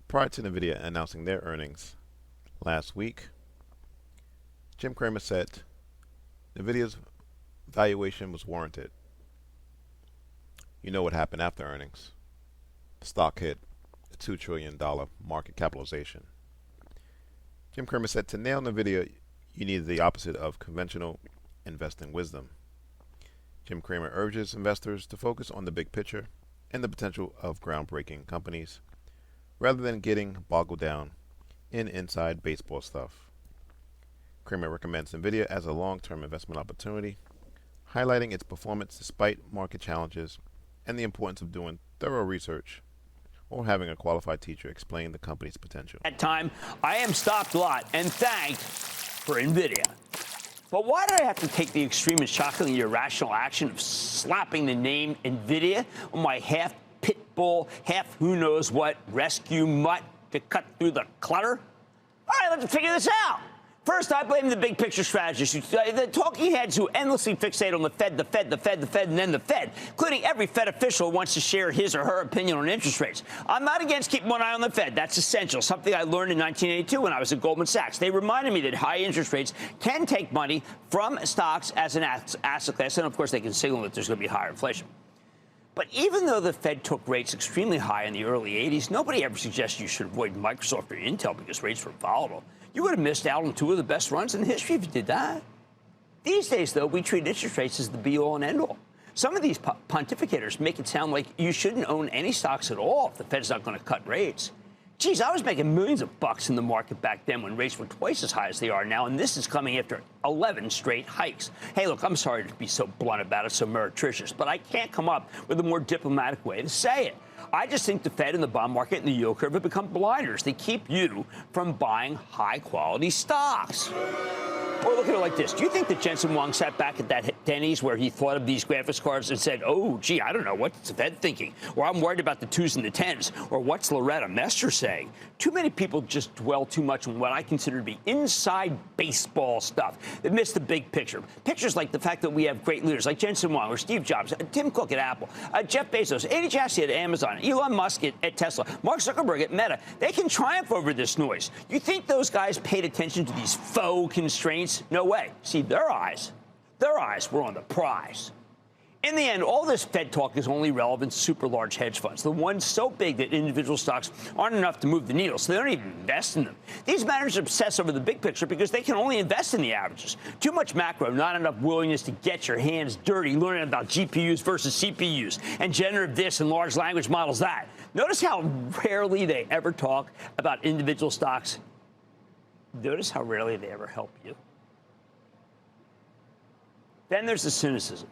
Prior to Nvidia announcing their earnings last week, Jim Cramer said Nvidia's valuation was warranted. You know what happened after earnings. The stock hit a $2 trillion market capitalization. Jim Cramer said to nail Nvidia, you needed the opposite of conventional investing wisdom. Jim Cramer urges investors to focus on the big picture and the potential of groundbreaking companies, rather than getting boggled down in inside baseball stuff. Cramer recommends Nvidia as a long-term investment opportunity, highlighting its performance despite market challenges and the importance of doing thorough research or having a qualified teacher explain the company's potential. At time, I am stopped a lot and thanked for Nvidia. But why did I have to take the extreme and shockingly irrational action of slapping the name Nvidia on my half pit bull, half who knows what rescue mutt to cut through the clutter? All right, let's figure this out. First, I blame the big picture strategists, the talking heads who endlessly fixate on the Fed, and then the Fed, including every Fed official who wants to share his or her opinion on interest rates. I'm not against keeping one eye on the Fed. That's essential, something I learned in 1982 when I was at Goldman Sachs. They reminded me that high interest rates can take money from stocks as an asset class, and of course they can signal that there's going to be higher inflation. But even though the Fed took rates extremely high in the early 80s, nobody ever suggested you should avoid Microsoft or Intel because rates were volatile. You would have missed out on two of the best runs in history if you did that. These days, though, we treat interest rates as the be-all and end-all. Some of these pontificators make it sound like you shouldn't own any stocks at all if the Fed's not going to cut rates. Geez, I was making millions of bucks in the market back then when rates were twice as high as they are now, and this is coming after 11 straight hikes. Hey, look, I'm sorry to be so blunt about it, so meretricious, but I can't come up with a more diplomatic way to say it. I just think the Fed and the bond market and the yield curve have become blinders. They keep you from buying high-quality stocks. Or look at it like this. Do you think that Jensen Huang sat back at that Denny's where he thought of these graphics cards and said, oh, gee, I don't know, what's the Fed thinking? Or I'm worried about the 2s and the 10s. Or what's Loretta Mester saying? Too many people just dwell too much on what I consider to be inside baseball stuff. They miss the big picture. Pictures like the fact that we have great leaders like Jensen Huang or Steve Jobs, Tim Cook at Apple, Jeff Bezos, Andy Jassy at Amazon, Elon Musk at Tesla, Mark Zuckerberg at Meta. They can triumph over this noise. You think those guys paid attention to these faux constraints? No way. See, their eyes were on the prize. In the end, all this Fed talk is only relevant to super large hedge funds, the ones so big that individual stocks aren't enough to move the needle, so they don't even invest in them. These managers obsess over the big picture because they can only invest in the averages. Too much macro, not enough willingness to get your hands dirty learning about GPUs versus CPUs and generative this and large language models that. Notice how rarely they ever talk about individual stocks. Notice how rarely they ever help you. Then there's the cynicism.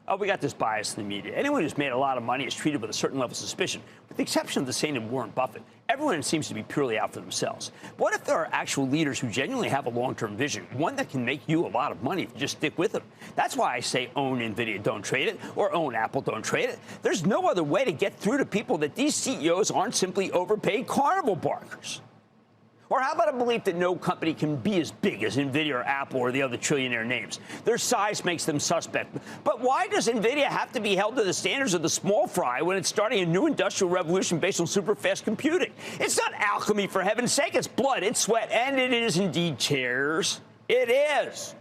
Oh, we got this bias in the media. Anyone who's made a lot of money is treated with a certain level of suspicion, with the exception of the saint of Warren Buffett. Everyone seems to be purely out for themselves. What if there are actual leaders who genuinely have a long-term vision, one that can make you a lot of money if you just stick with them? That's why I say own Nvidia, don't trade it, or own Apple, don't trade it. There's no other way to get through to people that these CEOs aren't simply overpaid carnival barkers. Or how about a belief that no company can be as big as Nvidia or Apple or the other trillionaire names? Their size makes them suspect. But why does Nvidia have to be held to the standards of the small fry when it's starting a new industrial revolution based on super-fast computing? It's not alchemy, for heaven's sake. It's blood, it's sweat, and it is indeed chairs. It is.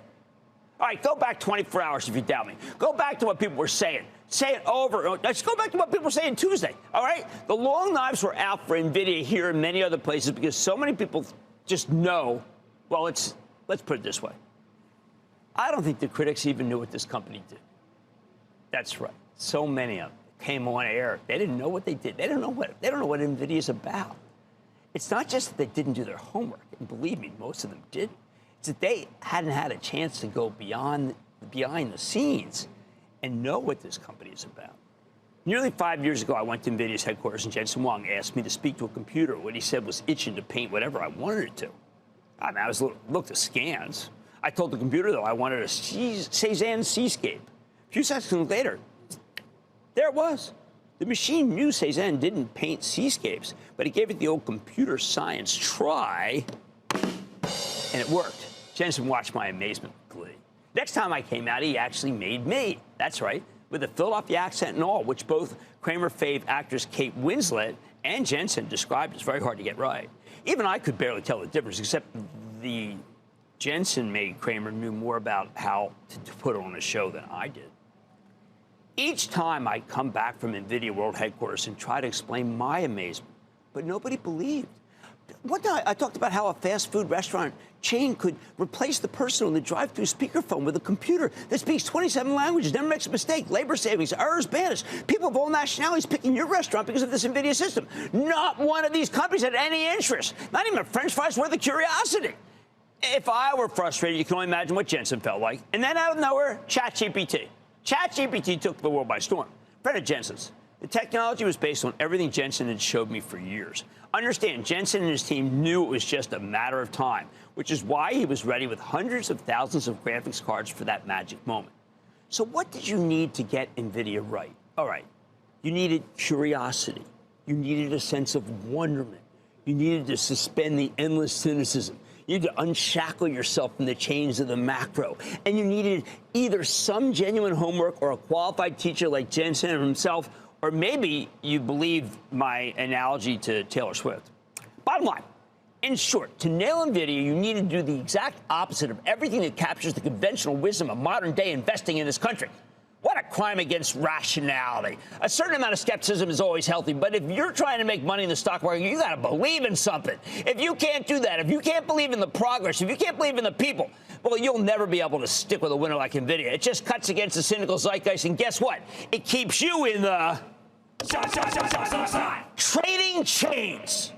All right, go back 24 hours if you doubt me. Go back to what people were saying. Say it over. Let's go back to what people were saying Tuesday. All right? The long knives were out for Nvidia here and many other places because so many people just know. Well, let's put it this way. I don't think the critics even knew what this company did. That's right. So many of them came on air. They didn't know what they did. They don't know what Nvidia is about. It's not just that they didn't do their homework, and believe me, most of them did. It's that they hadn't had a chance to go behind the scenes and know what this company is about. Nearly 5 years ago, I went to NVIDIA's headquarters, and Jensen Huang asked me to speak to a computer. What he said was itching to paint whatever I wanted it to. I mean, looked at scans. I told the computer, though, I wanted a Cézanne seascape. A few seconds later, there it was. The machine knew Cézanne didn't paint seascapes, but it gave it the old computer science try, and it worked. Jensen watched my amazement with glee. Next time I came out, he actually made me. That's right, with a Philadelphia accent and all, which both Cramer fave actress Kate Winslet and Jensen described as very hard to get right. Even I could barely tell the difference, except the Jensen-made Cramer knew more about how to put on a show than I did. Each time I come back from Nvidia World Headquarters and try to explain my amazement, but nobody believed. One time I talked about how a fast food restaurant chain could replace the person on the drive-through speakerphone with a computer that speaks 27 languages, never makes a mistake, labor savings, errors banished, people of all nationalities picking your restaurant because of this Nvidia system. Not one of these companies had any interest, not even a French fries worth of curiosity. If I were frustrated, you can only imagine what Jensen felt like. And then out of nowhere, ChatGPT. ChatGPT took the world by storm. Credit Jensen's. The technology was based on everything Jensen had showed me for years. Understand, Jensen and his team knew it was just a matter of time, which is why he was ready with hundreds of thousands of graphics cards for that magic moment. So what did you need to get Nvidia right? All right, you needed curiosity. You needed a sense of wonderment. You needed to suspend the endless cynicism. You needed to unshackle yourself from the chains of the macro. And you needed either some genuine homework or a qualified teacher like Jensen himself, or maybe you believe my analogy to Taylor Swift. Bottom line, in short, to nail Nvidia, you need to do the exact opposite of everything that captures the conventional wisdom of modern-day investing in this country. What a crime against rationality. A certain amount of skepticism is always healthy, but if you're trying to make money in the stock market, you got to believe in something. If you can't do that, if you can't believe in the progress, if you can't believe in the people, well, you'll never be able to stick with a winner like Nvidia. It just cuts against the cynical zeitgeist, and guess what? It keeps you in the trading chains.